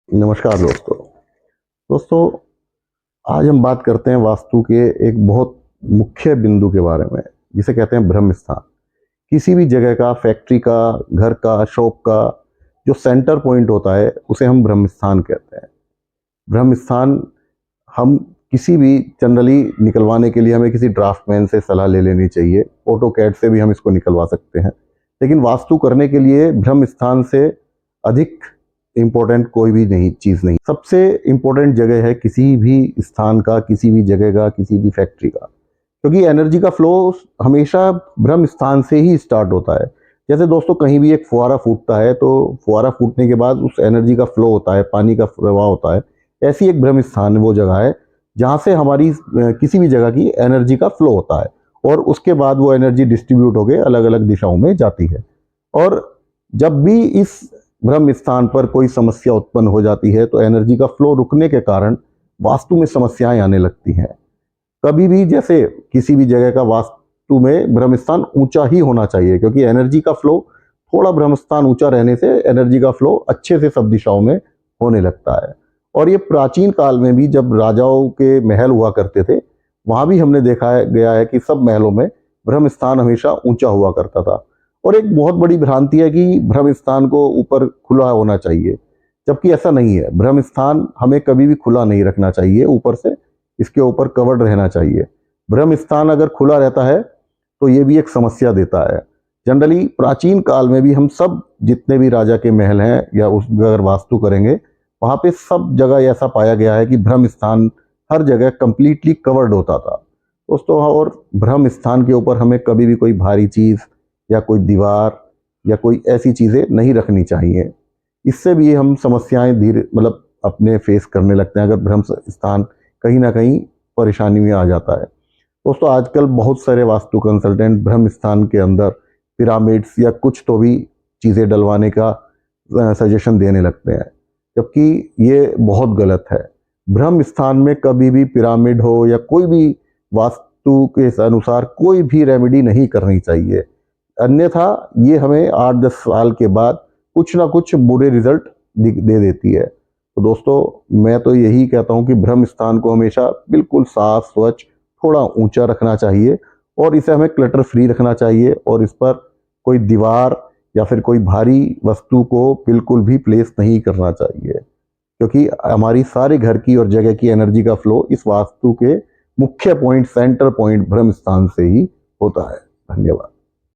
नमस्कार दोस्तों। दोस्तों, आज हम बात करते हैं वास्तु के एक बहुत मुख्य बिंदु के बारे में, जिसे कहते हैं ब्रह्म स्थान। किसी भी जगह का, फैक्ट्री का, घर का, शॉप का जो सेंटर पॉइंट होता है उसे हम ब्रह्म स्थान कहते हैं। ब्रह्म स्थान हम किसी भी जनरली निकलवाने के लिए हमें किसी ड्राफ्टमैन से सलाह ले लेनी चाहिए। ऑटोकैड से भी हम इसको निकलवा सकते हैं, लेकिन वास्तु करने के लिए ब्रह्म स्थान से अधिक इम्पोर्टेंट कोई भी नहीं चीज़ नहीं। सबसे इम्पोर्टेंट जगह है किसी भी स्थान का, किसी भी जगह का, किसी भी फैक्ट्री का, क्योंकि एनर्जी का फ्लो हमेशा ब्रह्म स्थान से ही स्टार्ट होता है। जैसे दोस्तों, कहीं भी एक फुहारा फूटता है तो फुहारा फूटने के बाद उस एनर्जी का फ्लो होता है, पानी का प्रवाह होता है। ऐसी एक ब्रह्म स्थान वो जगह है जहाँ से हमारी किसी भी जगह की एनर्जी का फ्लो होता है, और उसके बाद वो एनर्जी डिस्ट्रीब्यूट होकर अलग अलग दिशाओं में जाती है। और जब भी इस ब्रह्म स्थान पर कोई समस्या उत्पन्न हो जाती है तो एनर्जी का फ्लो रुकने के कारण वास्तु में समस्याएं आने लगती हैं। कभी भी जैसे किसी भी जगह का वास्तु में ब्रह्म स्थान ऊंचा ही होना चाहिए, क्योंकि एनर्जी का फ्लो थोड़ा ब्रह्म स्थान ऊंचा रहने से एनर्जी का फ्लो अच्छे से सब दिशाओं में होने लगता है। और ये प्राचीन काल में भी जब राजाओं के महल हुआ करते थे, वहां भी हमने देखा गया है कि सब महलों में ब्रह्म स्थान हमेशा ऊंचा हुआ करता था। और एक बहुत बड़ी भ्रांति है कि ब्रह्म स्थान को ऊपर खुला होना चाहिए, जबकि ऐसा नहीं है। ब्रह्म स्थान हमें कभी भी खुला नहीं रखना चाहिए, ऊपर से इसके ऊपर कवर्ड रहना चाहिए। ब्रह्म स्थान अगर खुला रहता है तो ये भी एक समस्या देता है। जनरली प्राचीन काल में भी हम सब जितने भी राजा के महल हैं या उस अगर वास्तु करेंगे, वहाँ पे सब जगह ऐसा पाया गया है कि ब्रह्म स्थान हर जगह कंप्लीटली कवर्ड होता था दोस्तों। और ब्रह्म स्थान के ऊपर हमें कभी भी कोई भारी चीज़ या कोई दीवार या कोई ऐसी चीज़ें नहीं रखनी चाहिए। इससे भी हम समस्याएं धीरे अपने फेस करने लगते हैं अगर ब्रह्म स्थान कहीं ना कहीं परेशानी में आ जाता है। दोस्तों, आजकल बहुत सारे वास्तु कंसल्टेंट ब्रह्म स्थान के अंदर पिरामिड्स या कुछ तो भी चीज़ें डलवाने का सजेशन देने लगते हैं, जबकि ये बहुत गलत है। ब्रह्म स्थान में कभी भी पिरामिड हो या कोई भी वास्तु के अनुसार कोई भी रेमेडी नहीं करनी चाहिए, अन्यथा ये हमें 8-10 साल के बाद कुछ ना कुछ बुरे रिजल्ट दे देती है। तो दोस्तों, मैं तो यही कहता हूँ कि ब्रह्म स्थान को हमेशा बिल्कुल साफ, स्वच्छ, थोड़ा ऊंचा रखना चाहिए, और इसे हमें क्लटर फ्री रखना चाहिए, और इस पर कोई दीवार या फिर कोई भारी वस्तु को बिल्कुल भी प्लेस नहीं करना चाहिए, क्योंकि हमारी सारे घर की और जगह की एनर्जी का फ्लो इस वास्तु के मुख्य पॉइंट, सेंटर पॉइंट ब्रह्म स्थान से ही होता है। धन्यवाद।